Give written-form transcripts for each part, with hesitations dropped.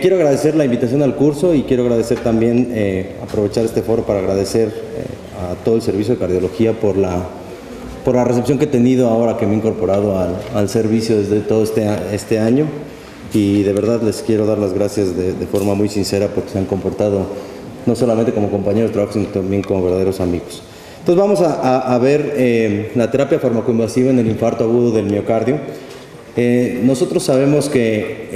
Quiero agradecer la invitación al curso y quiero agradecer también, aprovechar este foro para agradecer a todo el servicio de cardiología por la recepción que he tenido ahora que me he incorporado al servicio desde todo este año, y de verdad les quiero dar las gracias de forma muy sincera porque se han comportado no solamente como compañeros de trabajo sino también como verdaderos amigos. Entonces vamos a ver la terapia farmacoinvasiva en el infarto agudo del miocardio. Nosotros sabemos que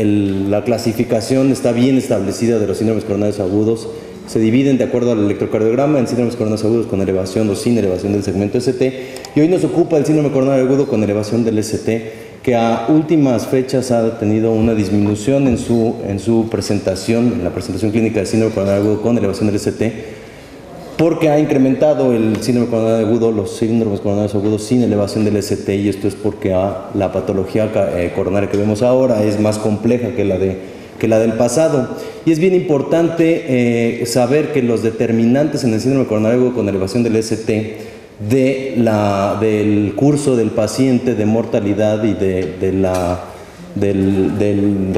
la clasificación está bien establecida de los síndromes coronarios agudos. Se dividen de acuerdo al electrocardiograma en síndromes coronarios agudos con elevación o sin elevación del segmento ST, y hoy nos ocupa el síndrome coronario agudo con elevación del ST, que a últimas fechas ha tenido una disminución en su presentación, en la presentación clínica del síndrome coronario agudo con elevación del ST, porque ha incrementado el síndrome coronario agudo, los síndromes coronarios agudos sin elevación del ST, y esto es porque la patología coronaria que vemos ahora es más compleja que la del pasado. Y es bien importante saber que los determinantes en el síndrome coronario agudo con elevación del ST del curso del paciente, de mortalidad y de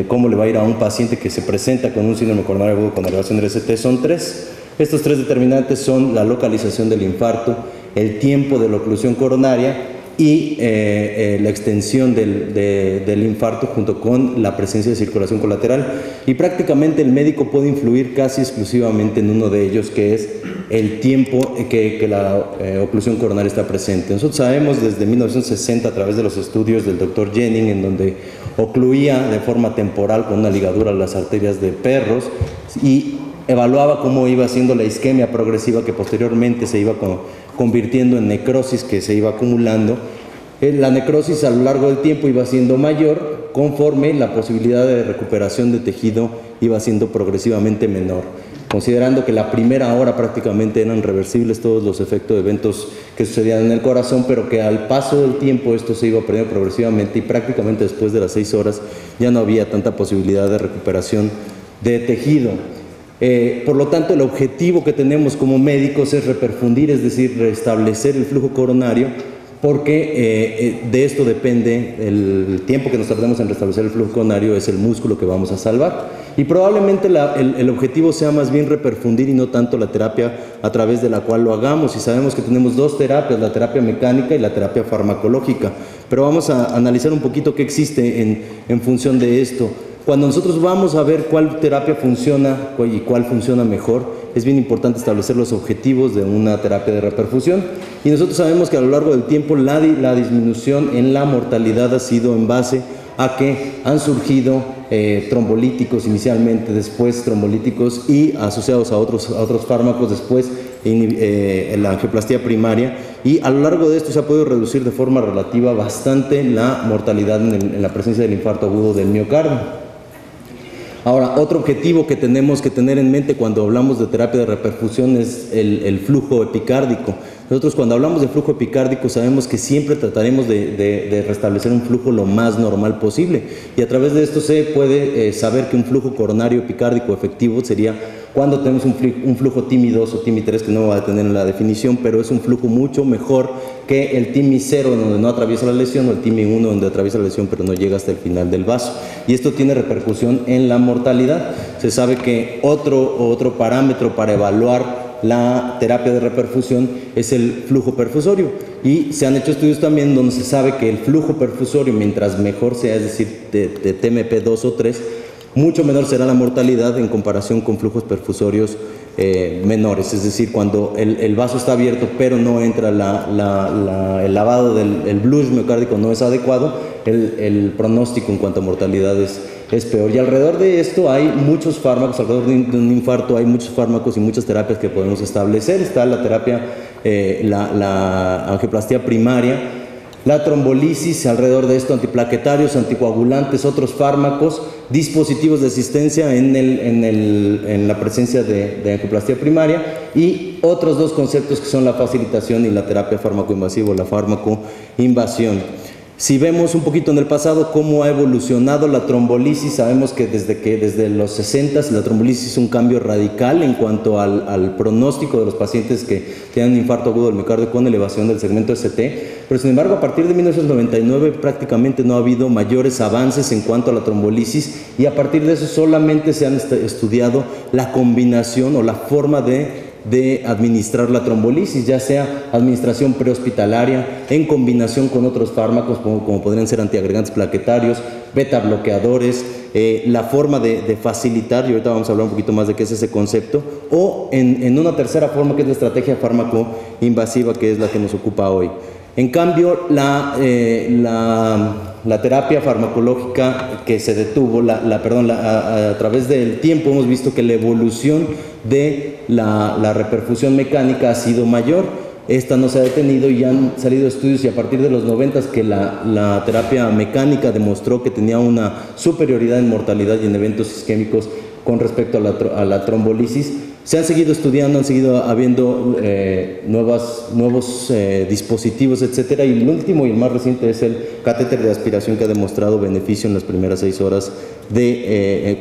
cómo le va a ir a un paciente que se presenta con un síndrome coronario agudo con elevación del ST son tres. Estos tres determinantes son la localización del infarto, el tiempo de la oclusión coronaria y la extensión del infarto junto con la presencia de circulación colateral. Y prácticamente el médico puede influir casi exclusivamente en uno de ellos, que es el tiempo que la oclusión coronaria está presente. Nosotros sabemos desde 1960 a través de los estudios del Dr. Jennings, en donde ocluía de forma temporal con una ligadura las arterias de perros y evaluaba cómo iba haciendo la isquemia progresiva que posteriormente se iba convirtiendo en necrosis que se iba acumulando. La necrosis a lo largo del tiempo iba siendo mayor conforme la posibilidad de recuperación de tejido iba siendo progresivamente menor, considerando que la primera hora prácticamente eran reversibles todos los efectos de eventos que sucedían en el corazón, pero que al paso del tiempo esto se iba perdiendo progresivamente y prácticamente después de las 6 horas ya no había tanta posibilidad de recuperación de tejido. Por lo tanto, el objetivo que tenemos como médicos es reperfundir, es decir, restablecer el flujo coronario, porque de esto depende el tiempo que nos tardemos en restablecer el flujo coronario, es el músculo que vamos a salvar. Y probablemente el objetivo sea más bien reperfundir y no tanto la terapia a través de la cual lo hagamos. Y sabemos que tenemos dos terapias, la terapia mecánica y la terapia farmacológica. Pero vamos a analizar un poquito qué existe en función de esto. Cuando nosotros vamos a ver cuál terapia funciona y cuál funciona mejor, es bien importante establecer los objetivos de una terapia de reperfusión. Y nosotros sabemos que a lo largo del tiempo la disminución en la mortalidad ha sido en base a que han surgido trombolíticos inicialmente, después trombolíticos y asociados a otros fármacos, después la angioplastia primaria, y a lo largo de esto se ha podido reducir de forma relativa bastante la mortalidad en la presencia del infarto agudo del miocardio. Ahora, otro objetivo que tenemos que tener en mente cuando hablamos de terapia de reperfusión es el flujo epicárdico. Nosotros cuando hablamos de flujo epicárdico sabemos que siempre trataremos de restablecer un flujo lo más normal posible, y a través de esto se puede saber que un flujo coronario epicárdico efectivo sería cuando tenemos un flujo TIMI 2 o TIMI 3, que no va a tener en la definición, pero es un flujo mucho mejor que el TIMI 0, donde no atraviesa la lesión, o el TIMI 1, donde atraviesa la lesión pero no llega hasta el final del vaso. Y esto tiene repercusión en la mortalidad. Se sabe que otro parámetro para evaluar la terapia de reperfusión es el flujo perfusorio, y se han hecho estudios también donde se sabe que el flujo perfusorio, mientras mejor sea, es decir, de TMP 2 o 3, mucho menor será la mortalidad en comparación con flujos perfusorios menores. Es decir, cuando el vaso está abierto pero no entra el lavado del blush miocárdico no es adecuado, el pronóstico en cuanto a mortalidad es peor. Y alrededor de esto hay muchos fármacos, alrededor de un infarto hay muchos fármacos y muchas terapias que podemos establecer. Está la terapia, la angioplastia primaria, la trombolisis, alrededor de esto antiplaquetarios, anticoagulantes, otros fármacos, dispositivos de asistencia en la presencia de angioplastia primaria, y otros dos conceptos que son la facilitación y la terapia farmacoinvasiva o la farmacoinvasión. Si vemos un poquito en el pasado cómo ha evolucionado la trombolisis, sabemos que desde los 60 la trombolisis es un cambio radical en cuanto al pronóstico de los pacientes que tienen un infarto agudo del miocardio con elevación del segmento ST, pero sin embargo a partir de 1999 prácticamente no ha habido mayores avances en cuanto a la trombolisis, y a partir de eso solamente se han estudiado la combinación o la forma de administrar la trombolisis, ya sea administración prehospitalaria en combinación con otros fármacos como podrían ser antiagregantes plaquetarios, beta bloqueadores, la forma de facilitar, y ahorita vamos a hablar un poquito más de qué es ese concepto, o en una tercera forma que es la estrategia fármaco-invasiva, que es la que nos ocupa hoy. En cambio, la terapia farmacológica que se detuvo, a través del tiempo hemos visto que la evolución de la reperfusión mecánica ha sido mayor. Esta no se ha detenido y han salido estudios, y a partir de los 90 que la terapia mecánica demostró que tenía una superioridad en mortalidad y en eventos isquémicos con respecto a la trombolisis. Se han seguido estudiando, han seguido habiendo nuevos dispositivos, etcétera, y el último y el más reciente es el catéter de aspiración, que ha demostrado beneficio en las primeras 6 horas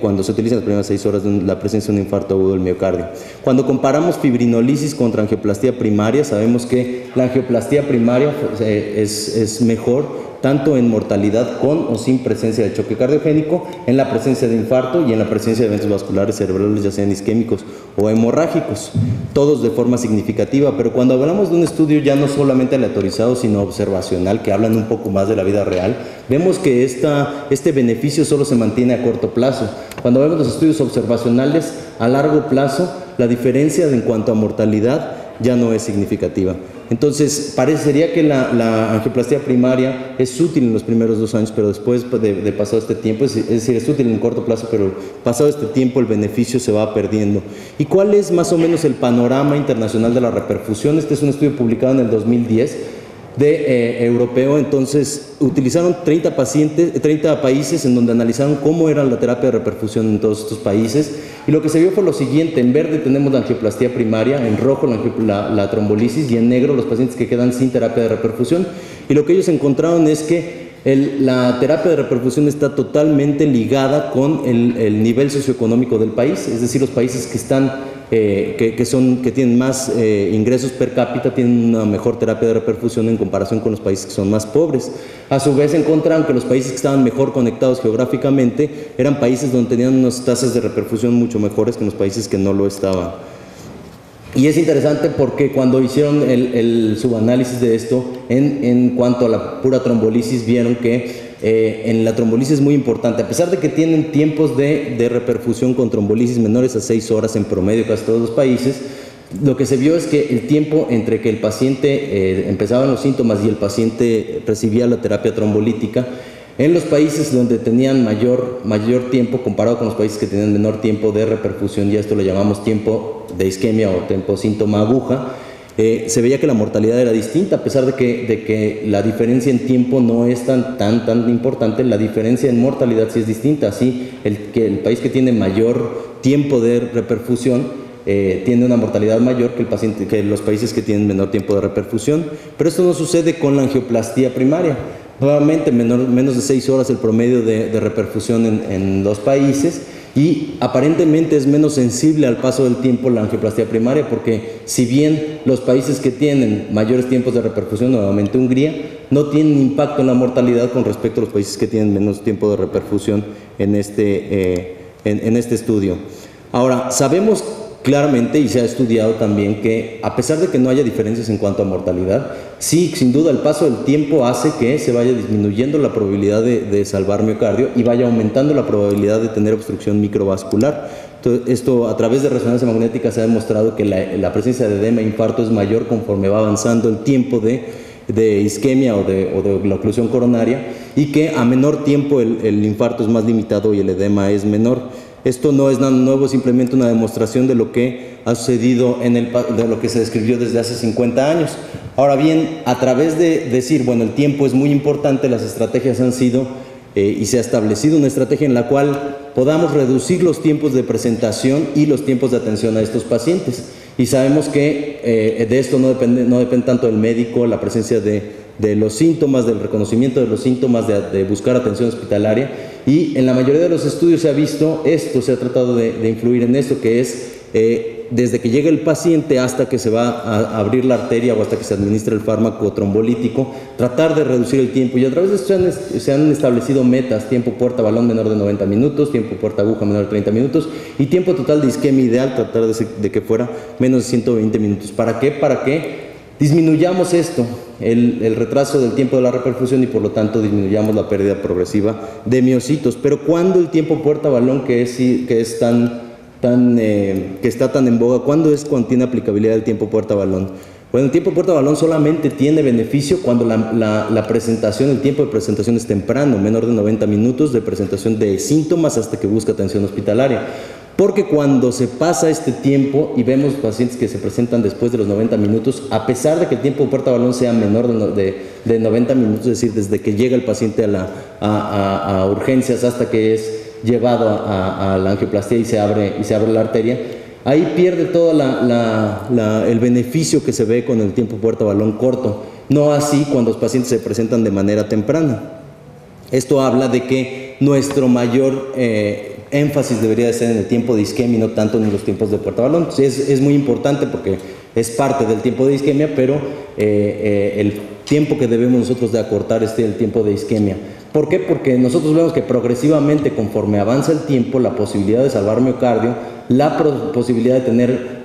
cuando se utiliza en las primeras 6 horas de la presencia de un infarto agudo del miocardio. Cuando comparamos fibrinolisis contra angioplastía primaria, sabemos que la angioplastía primaria es mejor tanto en mortalidad con o sin presencia de choque cardiogénico, en la presencia de infarto y en la presencia de eventos vasculares cerebrales, ya sean isquémicos o hemorrágicos, todos de forma significativa. Pero cuando hablamos de un estudio ya no solamente aleatorizado, sino observacional, que hablan un poco más de la vida real, vemos que este beneficio solo se mantiene a corto plazo. Cuando vemos los estudios observacionales a largo plazo, la diferencia en cuanto a mortalidad ya no es significativa. Entonces, parecería que la angioplastía primaria es útil en los primeros 2 años, pero después de pasado este tiempo, es decir, es útil en corto plazo, pero pasado este tiempo el beneficio se va perdiendo. ¿Y cuál es más o menos el panorama internacional de la reperfusión? Este es un estudio publicado en el 2010 europeo. Entonces utilizaron 30 países en donde analizaron cómo era la terapia de reperfusión en todos estos países, y lo que se vio fue lo siguiente: en verde tenemos la angioplastía primaria, en rojo la trombolisis, y en negro los pacientes que quedan sin terapia de reperfusión. Y lo que ellos encontraron es que la terapia de reperfusión está totalmente ligada con el nivel socioeconómico del país, es decir, los países que están que tienen más ingresos per cápita tienen una mejor terapia de reperfusión en comparación con los países que son más pobres. A su vez encontraron que los países que estaban mejor conectados geográficamente eran países donde tenían unas tasas de reperfusión mucho mejores que los países que no lo estaban. Y es interesante porque cuando hicieron el subanálisis de esto, en cuanto a la pura trombolisis, vieron que en la trombolisis es muy importante, a pesar de que tienen tiempos de reperfusión con trombolisis menores a 6 horas en promedio casi todos los países, lo que se vio es que el tiempo entre que el paciente empezaban los síntomas y el paciente recibía la terapia trombolítica, en los países donde tenían mayor tiempo comparado con los países que tenían menor tiempo de reperfusión, y esto lo llamamos tiempo de isquemia o tiempo síntoma aguja, se veía que la mortalidad era distinta, a pesar de que la diferencia en tiempo no es tan importante. La diferencia en mortalidad sí es distinta. Así, el país que tiene mayor tiempo de reperfusión tiene una mortalidad mayor que los países que tienen menor tiempo de reperfusión. Pero esto no sucede con la angioplastía primaria. Nuevamente, menos de 6 horas el promedio de reperfusión en los países, y aparentemente es menos sensible al paso del tiempo la angioplastía primaria, porque si bien los países que tienen mayores tiempos de reperfusión, nuevamente Hungría, no tienen impacto en la mortalidad con respecto a los países que tienen menos tiempo de reperfusión en este estudio. Ahora, sabemos claramente, y se ha estudiado también, que a pesar de que no haya diferencias en cuanto a mortalidad, sí, sin duda el paso del tiempo hace que se vaya disminuyendo la probabilidad de salvar miocardio y vaya aumentando la probabilidad de tener obstrucción microvascular. Entonces, esto a través de resonancia magnética se ha demostrado que la presencia de edema e infarto es mayor conforme va avanzando el tiempo de isquemia o de la oclusión coronaria, y que a menor tiempo el infarto es más limitado y el edema es menor. Esto no es nada nuevo, es simplemente una demostración de lo que ha sucedido de lo que se describió desde hace 50 años. Ahora bien, a través de decir, bueno, el tiempo es muy importante, las estrategias han sido y se ha establecido una estrategia en la cual podamos reducir los tiempos de presentación y los tiempos de atención a estos pacientes. Y sabemos que de esto no depende tanto del médico, la presencia de de los síntomas, del reconocimiento de los síntomas, de buscar atención hospitalaria, y en la mayoría de los estudios se ha visto esto, se ha tratado de influir en esto, que es desde que llega el paciente hasta que se va a abrir la arteria o hasta que se administra el fármaco trombolítico, tratar de reducir el tiempo, y a través de esto se han establecido metas: tiempo puerta balón menor de 90 minutos, tiempo puerta aguja menor de 30 minutos y tiempo total de isquemia ideal, tratar de que fuera menos de 120 minutos. ¿Para qué? Para que disminuyamos esto, el retraso del tiempo de la reperfusión, y por lo tanto disminuyamos la pérdida progresiva de miocitos. Pero ¿cuándo el tiempo puerta balón, que está tan en boga, cuándo tiene aplicabilidad el tiempo puerta balón? Bueno, el tiempo puerta balón solamente tiene beneficio cuando la presentación, el tiempo de presentación es temprano, menor de 90 minutos de presentación de síntomas hasta que busca atención hospitalaria. Porque cuando se pasa este tiempo y vemos pacientes que se presentan después de los 90 minutos, a pesar de que el tiempo de puerta balón sea menor de 90 minutos, es decir, desde que llega el paciente a urgencias hasta que es llevado a la angioplastía y se abre la arteria, ahí pierde todo el beneficio que se ve con el tiempo puerta balón corto. No así cuando los pacientes se presentan de manera temprana. Esto habla de que nuestro mayor énfasis debería de ser en el tiempo de isquemia y no tanto en los tiempos de puerta balón. Es muy importante porque es parte del tiempo de isquemia, pero el tiempo que debemos nosotros de acortar es el tiempo de isquemia. ¿Por qué? Porque nosotros vemos que progresivamente, conforme avanza el tiempo, la posibilidad de salvar miocardio, la posibilidad de tener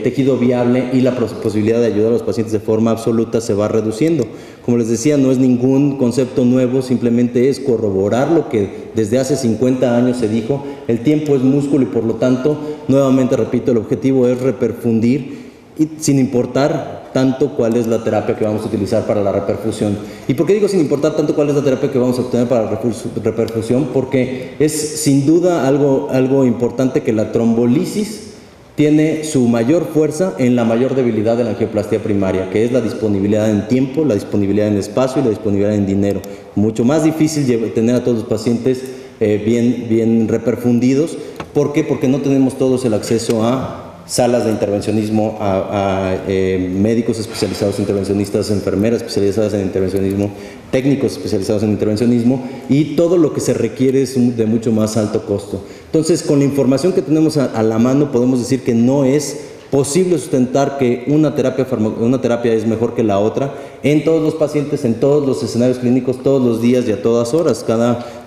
tejido viable y la posibilidad de ayudar a los pacientes de forma absoluta se va reduciendo. Como les decía, no es ningún concepto nuevo, simplemente es corroborar lo que desde hace 50 años se dijo: el tiempo es músculo, y por lo tanto, nuevamente repito, el objetivo es reperfundir, y sin importar tanto cuál es la terapia que vamos a utilizar para la reperfusión. ¿Y por qué digo sin importar tanto cuál es la terapia que vamos a obtener para la reperfusión? Porque es sin duda algo importante que la trombolisis tiene su mayor fuerza en la mayor debilidad de la angioplastía primaria, que es la disponibilidad en tiempo, la disponibilidad en espacio y la disponibilidad en dinero. Mucho más difícil tener a todos los pacientes bien reperfundidos. ¿Por qué? Porque no tenemos todos el acceso a salas de intervencionismo, a médicos especializados en intervencionistas, enfermeras especializadas en intervencionismo, técnicos especializados en intervencionismo, y todo lo que se requiere es de mucho más alto costo. Entonces, con la información que tenemos a la mano, podemos decir que no es posible sustentar que una terapia es mejor que la otra en todos los pacientes, en todos los escenarios clínicos, todos los días y a todas horas.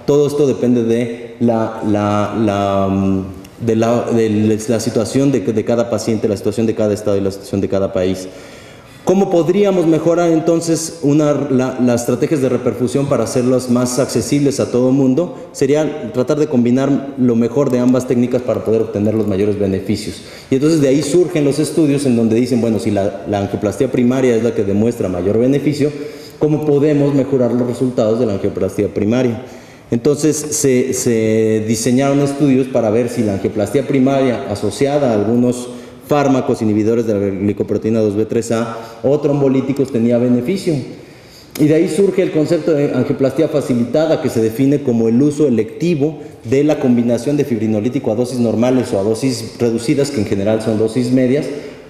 Todo esto depende de la situación de cada paciente, la situación de cada estado y la situación de cada país. ¿Cómo podríamos mejorar entonces las estrategias de reperfusión para hacerlas más accesibles a todo el mundo? Sería tratar de combinar lo mejor de ambas técnicas para poder obtener los mayores beneficios. Y entonces de ahí surgen los estudios en donde dicen, bueno, si la angioplastía primaria es la que demuestra mayor beneficio, ¿cómo podemos mejorar los resultados de la angioplastía primaria? Entonces se diseñaron estudios para ver si la angioplastía primaria asociada a algunos fármacos inhibidores de la glicoproteína 2B3A o trombolíticos tenía beneficio. Y de ahí surge el concepto de angioplastía facilitada, que se define como el uso electivo de la combinación de fibrinolítico a dosis normales o a dosis reducidas, que en general son dosis medias,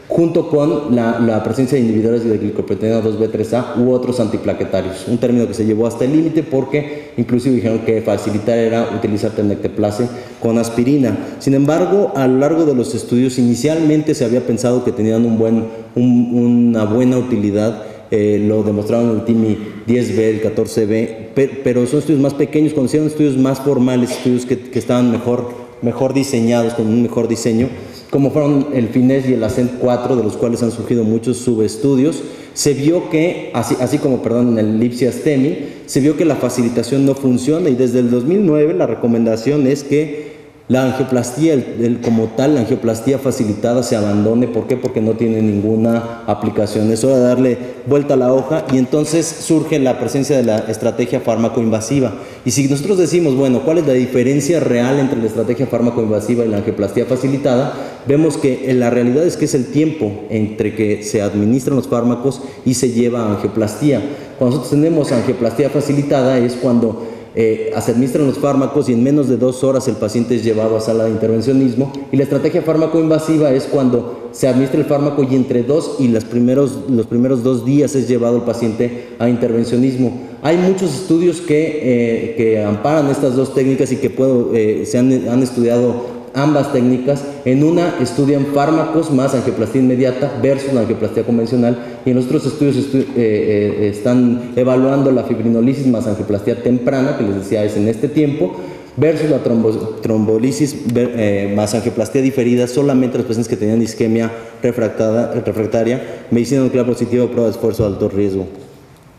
junto con la presencia de inhibidores de glicoproteína 2B3A u otros antiplaquetarios. Un término que se llevó hasta el límite porque inclusive dijeron que facilitar era utilizar tenecteplase con aspirina. Sin embargo, a lo largo de los estudios, inicialmente se había pensado que tenían una buena utilidad. Lo demostraron el TIMI 10B, el 14B, pero son estudios más pequeños. Cuando hicieron estudios más formales, estudios que estaban mejor diseñados, con un mejor diseño, como fueron el FINES y el ASCENT 4, de los cuales han surgido muchos subestudios, se vio que, así como en el IPSI-ASTEMI, se vio que la facilitación no funciona, y desde el 2009 la recomendación es que la angioplastía, como tal, la angioplastía facilitada se abandone. ¿Por qué? Porque no tiene ninguna aplicación. Es hora de darle vuelta a la hoja, y entonces surge la presencia de la estrategia fármaco-invasiva. Y si nosotros decimos, bueno, ¿cuál es la diferencia real entre la estrategia fármaco-invasiva y la angioplastía facilitada? Vemos que la realidad es que es el tiempo entre que se administran los fármacos y se lleva a angioplastía. Cuando nosotros tenemos angioplastía facilitada es cuando se administran los fármacos y en menos de 2 horas el paciente es llevado a sala de intervencionismo, y la estrategia fármaco-invasiva es cuando se administra el fármaco y entre 2 y los primeros 2 días es llevado el paciente a intervencionismo. Hay muchos estudios que amparan estas dos técnicas y que han estudiado ambas técnicas. En una estudian fármacos más angioplastía inmediata versus la angioplastía convencional, y en otros estudios están evaluando la fibrinolisis más angioplastía temprana, que les decía es en este tiempo, versus la trombolisis más angioplastía diferida solamente los pacientes que tenían isquemia refractaria, medicina nuclear positiva, prueba de esfuerzo de alto riesgo.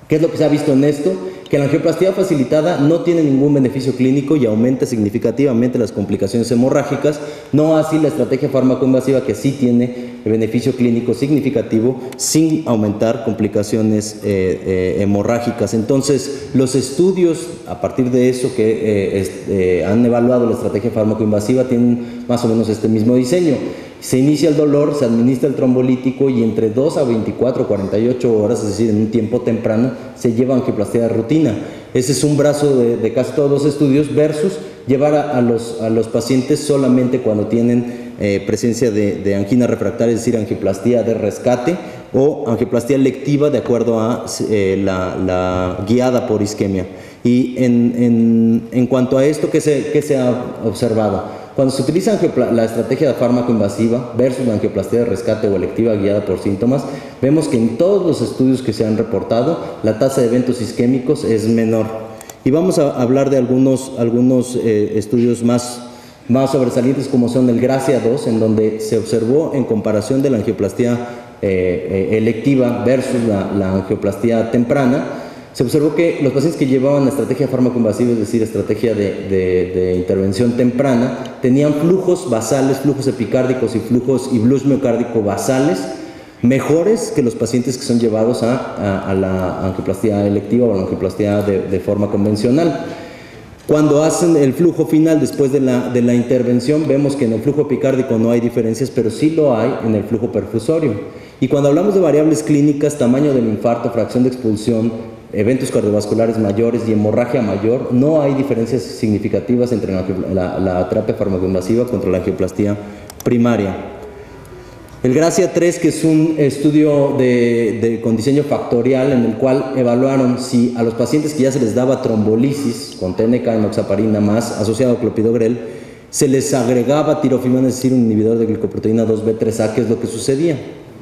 ¿Qué es lo que se ha visto en esto? Que la angioplastía facilitada no tiene ningún beneficio clínico y aumenta significativamente las complicaciones hemorrágicas, no así la estrategia fármaco-invasiva, que sí tiene beneficio clínico significativo sin aumentar complicaciones hemorrágicas. Entonces, los estudios a partir de eso que han evaluado la estrategia fármaco-invasiva tienen más o menos este mismo diseño. Se inicia el dolor, se administra el trombolítico y entre 2 a 24 o 48 horas, es decir, en un tiempo temprano, se lleva angioplastía de rutina. Ese es un brazo de casi todos los estudios, versus llevar a los pacientes solamente cuando tienen presencia de angina refractaria, es decir, angioplastía de rescate o angioplastía electiva de acuerdo a la guiada por isquemia. Y en cuanto a esto, ¿qué se ha observado? Cuando se utiliza la estrategia de fármaco invasiva versus la angioplastía de rescate o electiva guiada por síntomas, vemos que en todos los estudios que se han reportado, la tasa de eventos isquémicos es menor. Y vamos a hablar de algunos estudios más sobresalientes, como son el GRACIA 2, en donde se observó en comparación de la angioplastía electiva versus la angioplastía temprana. Se observó que los pacientes que llevaban la estrategia fármaco-invasiva, es decir, estrategia de intervención temprana, tenían flujos basales, flujos epicárdicos y blues miocárdico basales mejores que los pacientes que son llevados a la angioplastía electiva o a la angioplastía de forma convencional. Cuando hacen el flujo final después de la intervención, vemos que en el flujo epicárdico no hay diferencias, pero sí lo hay en el flujo perfusorio. Y cuando hablamos de variables clínicas, tamaño del infarto, fracción de expulsión, eventos cardiovasculares mayores y hemorragia mayor, no hay diferencias significativas entre la terapia farmacoinvasiva contra la angioplastía primaria. El GRACIA 3, que es un estudio con diseño factorial, en el cual evaluaron si a los pacientes que ya se les daba trombolisis con TNK, enoxaparina más asociado a clopidogrel, se les agregaba tirofimán, es decir, un inhibidor de glicoproteína 2B3A, ¿qué es lo que sucedía?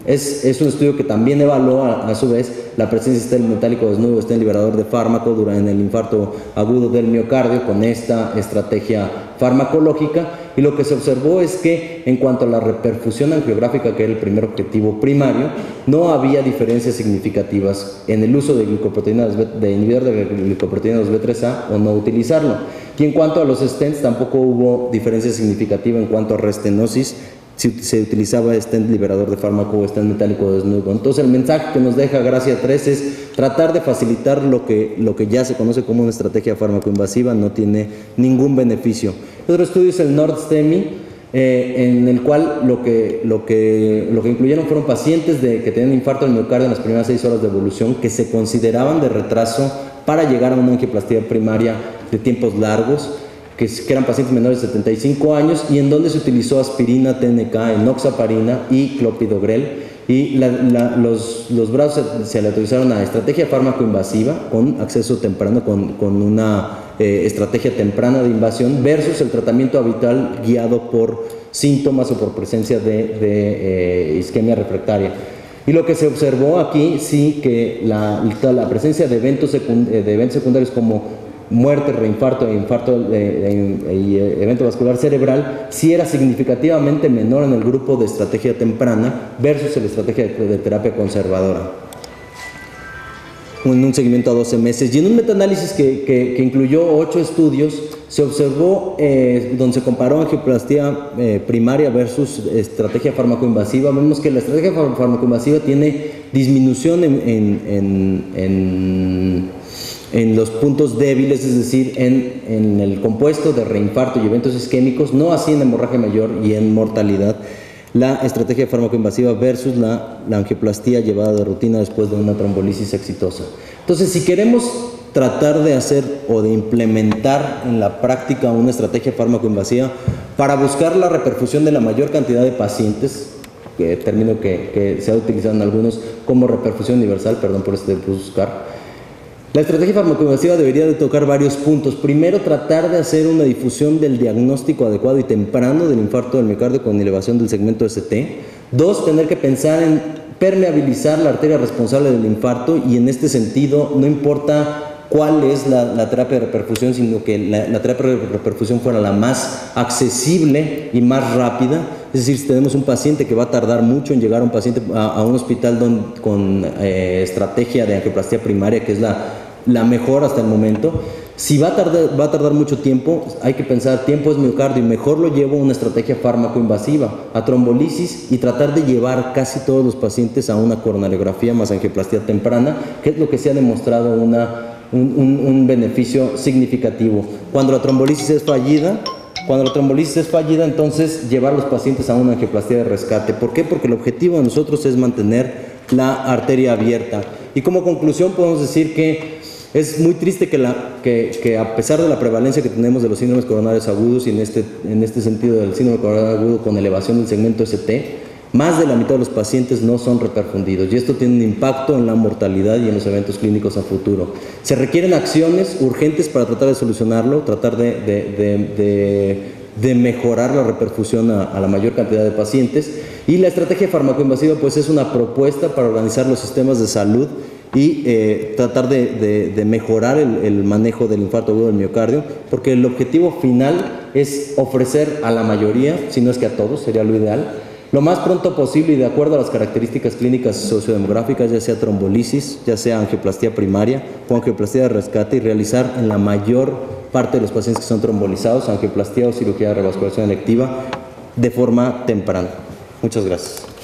Es un estudio que también evaluó a su vez la presencia de estén metálico desnudo, estén liberador de fármaco durante el infarto agudo del miocardio con esta estrategia farmacológica, y lo que se observó es que en cuanto a la reperfusión angiográfica, que era el primer objetivo primario, no había diferencias significativas en el uso de inhibidor de glicoproteína 2B3A o no utilizarlo. Y en cuanto a los stents, tampoco hubo diferencia significativa en cuanto a restenosis, si se utilizaba stent liberador de fármaco o stent metálico desnudo. Entonces el mensaje que nos deja GRACIA 3 es tratar de facilitar lo que ya se conoce como una estrategia farmacoinvasiva, no tiene ningún beneficio. Otro estudio es el NORD-STEMI, en el cual lo que incluyeron fueron pacientes que tenían infarto del miocardio en las primeras 6 horas de evolución, que se consideraban de retraso para llegar a una angioplastía primaria de tiempos largos, que eran pacientes menores de 75 años, y en donde se utilizó aspirina, TNK, enoxaparina y clopidogrel, y los brazos se le autorizaron a estrategia fármaco-invasiva con acceso temprano, con una estrategia temprana de invasión, versus el tratamiento habitual guiado por síntomas o por presencia de isquemia refractaria. Y lo que se observó aquí, sí, que la presencia de eventos secundarios como muerte, reinfarto y evento vascular cerebral, sí era significativamente menor en el grupo de estrategia temprana versus la estrategia de terapia conservadora, en un seguimiento a 12 meses. Y en un metaanálisis que incluyó 8 estudios, se observó, donde se comparó angioplastía primaria versus estrategia farmacoinvasiva, vemos que la estrategia farmacoinvasiva tiene disminución en los puntos débiles, es decir, en el compuesto de reinfarto y eventos isquémicos, no así en hemorragia mayor y en mortalidad, la estrategia farmacoinvasiva versus la angioplastía llevada de rutina después de una trombolisis exitosa. Entonces, si queremos tratar de hacer o de implementar en la práctica una estrategia fármaco-invasiva para buscar la reperfusión de la mayor cantidad de pacientes, término que se ha utilizado en algunos como reperfusión universal, perdón por este buscar. La estrategia farmacoinvasiva debería de tocar varios puntos. Primero, tratar de hacer una difusión del diagnóstico adecuado y temprano del infarto del miocardio con elevación del segmento ST. Dos, tener que pensar en permeabilizar la arteria responsable del infarto, y en este sentido no importa cuál es la terapia de reperfusión, sino que la terapia de reperfusión fuera la más accesible y más rápida. Es decir, si tenemos un paciente que va a tardar mucho en llegar a un hospital con estrategia de angioplastía primaria, que es la mejor hasta el momento, si va a tardar mucho tiempo, hay que pensar, tiempo es miocardio, y mejor lo llevo a una estrategia fármaco-invasiva, a trombolisis, y tratar de llevar casi todos los pacientes a una coronariografía más angioplastía temprana, que es lo que se ha demostrado un beneficio significativo. Cuando la trombolisis es fallida, entonces llevar a los pacientes a una angioplastía de rescate. ¿Por qué? Porque el objetivo de nosotros es mantener la arteria abierta. Y como conclusión podemos decir que es muy triste que a pesar de la prevalencia que tenemos de los síndromes coronarios agudos, y en este sentido del síndrome coronario agudo con elevación del segmento ST, más de la mitad de los pacientes no son reperfundidos, y esto tiene un impacto en la mortalidad y en los eventos clínicos a futuro. Se requieren acciones urgentes para tratar de solucionarlo, tratar de mejorar la reperfusión a la mayor cantidad de pacientes, y la estrategia farmacoinvasiva pues es una propuesta para organizar los sistemas de salud y tratar de mejorar el manejo del infarto agudo del miocardio, porque el objetivo final es ofrecer a la mayoría, si no es que a todos, sería lo ideal, lo más pronto posible y de acuerdo a las características clínicas sociodemográficas, ya sea trombolisis, ya sea angioplastía primaria o angioplastía de rescate, y realizar en la mayor parte de los pacientes que son trombolizados angioplastía o cirugía de revascularización electiva de forma temprana. Muchas gracias.